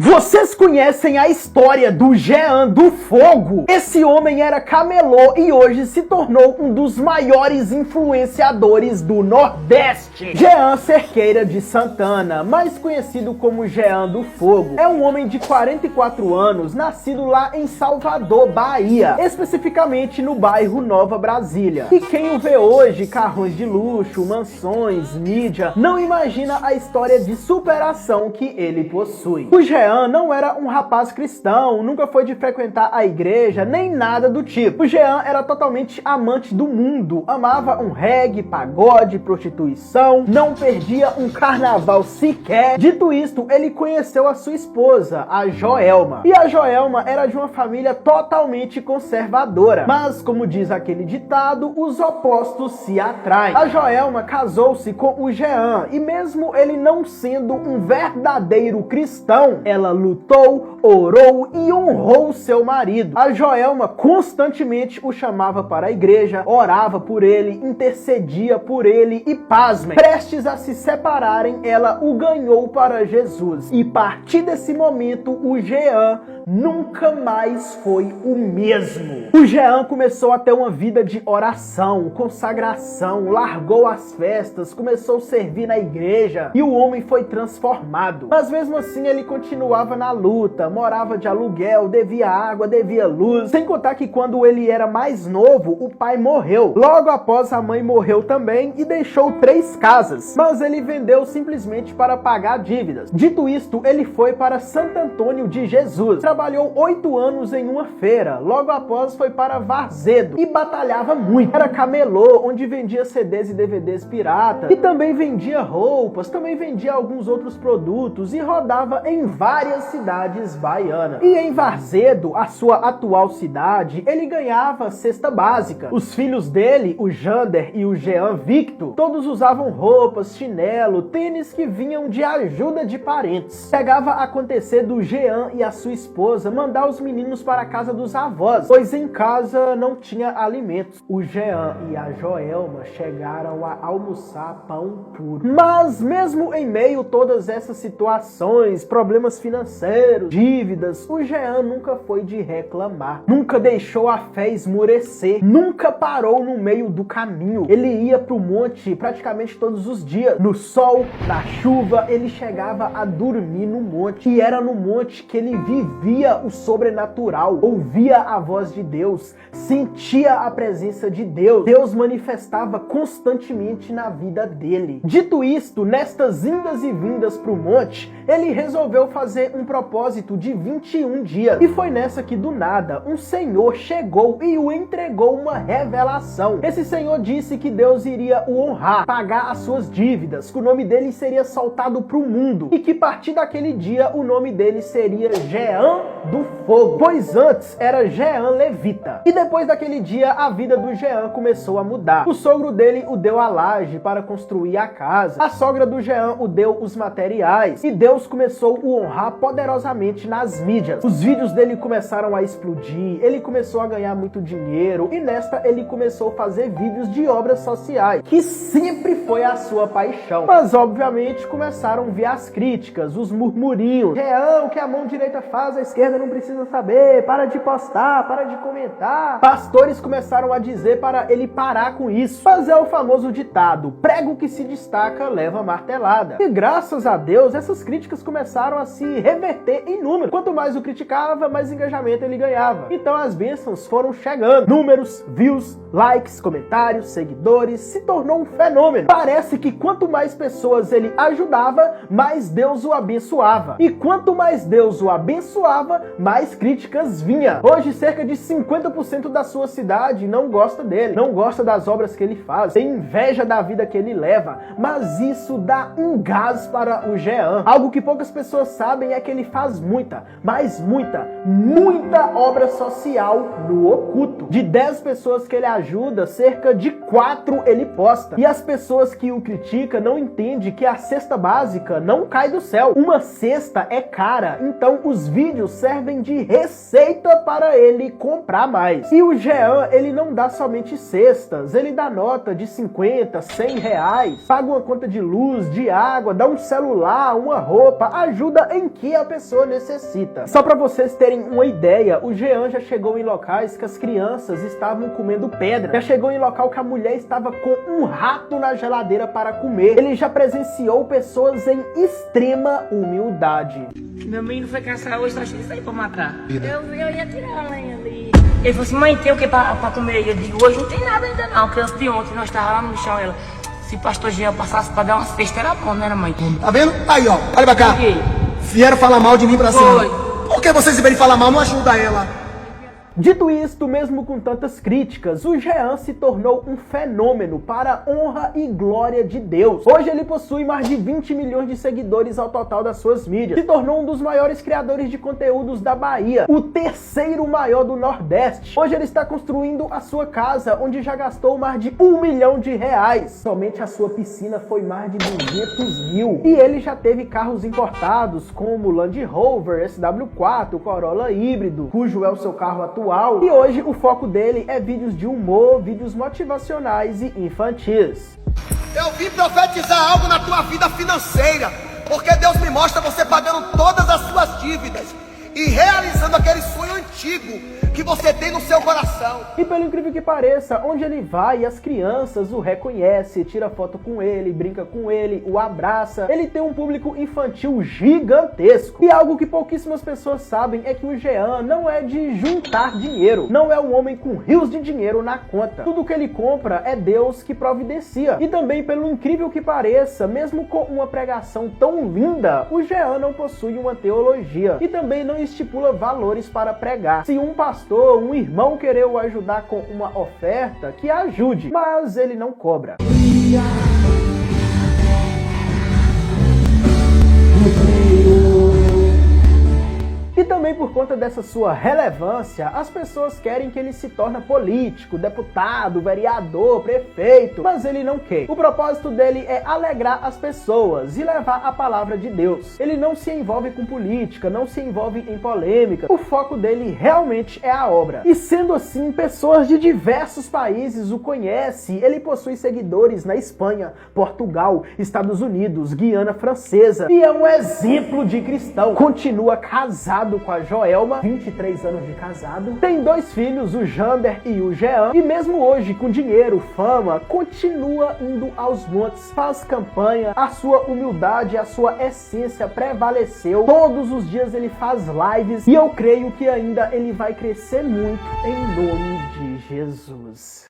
Vocês conhecem a história do Jean do Fogo? Esse homem era camelô e hoje se tornou um dos maiores influenciadores do Nordeste. Jean Cerqueira de Santana, mais conhecido como Jean do Fogo, é um homem de 44 anos, nascido lá em Salvador, Bahia, especificamente no bairro Nova Brasília. E quem o vê hoje, carrões de luxo, mansões, mídia, não imagina a história de superação que ele possui. O Jean não era um rapaz cristão, nunca foi de frequentar a igreja, nem nada do tipo. O Jean era totalmente amante do mundo, amava um reggae, pagode, prostituição, não perdia um carnaval sequer. Dito isto, ele conheceu a sua esposa, a Joelma. E a Joelma era de uma família totalmente conservadora. Mas, como diz aquele ditado, os opostos se atraem. A Joelma casou-se com o Jean, e mesmo ele não sendo um verdadeiro cristão, ela lutou, orou e honrou seu marido. A Joelma constantemente o chamava para a igreja, orava por ele, intercedia por ele e, pasmem, prestes a se separarem, ela o ganhou para Jesus. E a partir desse momento, o Jean nunca mais foi o mesmo. O Jean começou a ter uma vida de oração, consagração, largou as festas, começou a servir na igreja e o homem foi transformado. Mas mesmo assim ele continuava na luta, morava de aluguel, devia água, devia luz, sem contar que quando ele era mais novo, o pai morreu. Logo após a mãe morreu também e deixou 3 casas, mas ele vendeu simplesmente para pagar dívidas. Dito isto, ele foi para Santo Antônio de Jesus, trabalhou 8 anos em uma feira, logo após foi para Varzedo e batalhava muito. Era camelô, onde vendia CDs e DVDs pirata e também vendia roupas, também vendia alguns outros produtos e rodava em várias cidades baianas. E em Varzedo, a sua atual cidade, ele ganhava cesta básica. Os filhos dele, o Jander e o Jean Victor, todos usavam roupas, chinelo, tênis que vinham de ajuda de parentes. Chegava a acontecer do Jean e a sua esposa mandar os meninos para a casa dos avós, pois em casa não tinha alimentos. O Jean e a Joelma chegaram a almoçar pão puro. Mas mesmo em meio a todas essas situações, problemas financeiros, dívidas, o Jean nunca foi de reclamar, nunca deixou a fé esmurecer, nunca parou no meio do caminho. Ele ia pro monte praticamente todos os dias, no sol, na chuva, ele chegava a dormir no monte, e era no monte que ele vivia o sobrenatural, ouvia a voz de Deus, sentia a presença de Deus. Deus manifestava constantemente na vida dele. Dito isto, nestas indas e vindas pro monte, ele resolveu fazer um propósito de 21 dias. E foi nessa que do nada, um senhor chegou e o entregou uma revelação. Esse senhor disse que Deus iria o honrar, pagar as suas dívidas, que o nome dele seria soltado pro mundo e que a partir daquele dia o nome dele seria Jean do Fogo, pois antes era Jean Levita. E depois daquele dia a vida do Jean começou a mudar. O sogro dele o deu a laje para construir a casa, a sogra do Jean o deu os materiais e Deus começou a o honrar poderosamente nas mídias. Os vídeos dele começaram a explodir, ele começou a ganhar muito dinheiro e nesta ele começou a fazer vídeos de obras sociais, que sempre foi a sua paixão. Mas obviamente começaram a vir as críticas, os murmurinhos. Jean, o que a mão direita faz, a esquerda não precisa saber, para de postar, para de comentar. Pastores começaram a dizer para ele parar com isso. Mas é o famoso ditado, prego que se destaca leva martelada. E graças a Deus, essas críticas começaram a se reverter em números. Quanto mais o criticava, mais engajamento ele ganhava. Então as bênçãos foram chegando. Números, views, likes, comentários, seguidores, se tornou um fenômeno. Parece que quanto mais pessoas ele ajudava, mais Deus o abençoava. E quanto mais Deus o abençoava, mais críticas vinha. Hoje cerca de 50% da sua cidade não gosta dele, não gosta das obras que ele faz, tem inveja da vida que ele leva, mas isso dá um gás para o Jean. Algo que poucas pessoas sabem é que ele faz muita, mas muita obra social no oculto. De 10 pessoas que ele ajuda, cerca de 4 ele posta. E as pessoas que o criticam não entendem que a cesta básica não cai do céu. Uma cesta é cara, então os vídeos servem de receita para ele comprar mais. E o Jean, ele não dá somente cestas, ele dá nota de 50, 100 reais, paga uma conta de luz, de água, dá um celular, uma roupa, ajuda em que a pessoa necessita. Só para vocês terem uma ideia, o Jean já chegou em locais que as crianças estavam comendo pedra, já chegou em local que a mulher estava com um rato na geladeira para comer. Ele já presenciou pessoas em extrema humildade. Meu menino foi caçar hoje, só achei isso aí pra matar. Eu ia tirar a lenha ali. Ele falou assim, mãe, tem o que pra comer? Eu digo, hoje não tem nada ainda não, porque antes de ontem nós estávamos lá no chão, ela... Se o pastor Jean passasse pra dar uma cesta, era bom, né, mãe? Tá vendo? Aí, ó, olha pra cá. Peguei. Vieram falar mal de mim pra cima. Foi. Por que vocês vierem falar mal? Não ajuda ela. Dito isto, mesmo com tantas críticas, o Jean se tornou um fenômeno para a honra e glória de Deus. Hoje ele possui mais de 20 milhões de seguidores ao total das suas mídias. Se tornou um dos maiores criadores de conteúdos da Bahia, o terceiro maior do Nordeste. Hoje ele está construindo a sua casa, onde já gastou mais de R$1 milhão. Somente a sua piscina foi mais de 200 mil. E ele já teve carros importados, como Land Rover, SW4, Corolla híbrido, cujo é o seu carro atual. E hoje o foco dele é vídeos de humor, vídeos motivacionais e infantis. Eu vim profetizar algo na tua vida financeira, porque Deus me mostra você pagando todas as suas dívidas e realizando aquele sonho antigo que você tem no seu coração. E pelo incrível que pareça, onde ele vai, as crianças o reconhecem, tira foto com ele, brinca com ele, o abraça. Ele tem um público infantil gigantesco. E algo que pouquíssimas pessoas sabem é que o Jean não é de juntar dinheiro. Não é um homem com rios de dinheiro na conta. Tudo que ele compra é Deus que providencia. E também, pelo incrível que pareça, mesmo com uma pregação tão linda, o Jean não possui uma teologia. E também não estipula valores para pregar. Se um pastor, um irmão querer o ajudar com uma oferta, que ajude, mas ele não cobra. E também por conta dessa sua relevância, as pessoas querem que ele se torne político, deputado, vereador, prefeito, mas ele não quer. O propósito dele é alegrar as pessoas e levar a palavra de Deus. Ele não se envolve com política, não se envolve em polêmica. O foco dele realmente é a obra. E sendo assim, pessoas de diversos países o conhecem. Ele possui seguidores na Espanha, Portugal, Estados Unidos, Guiana Francesa e é um exemplo de cristão. Continua casado com a Joelma, 23 anos de casado, tem 2 filhos, o Jander e o Jean, e mesmo hoje, com dinheiro, fama, continua indo aos montes, faz campanha, a sua humildade, a sua essência prevaleceu, todos os dias ele faz lives, e eu creio que ainda ele vai crescer muito em nome de Jesus.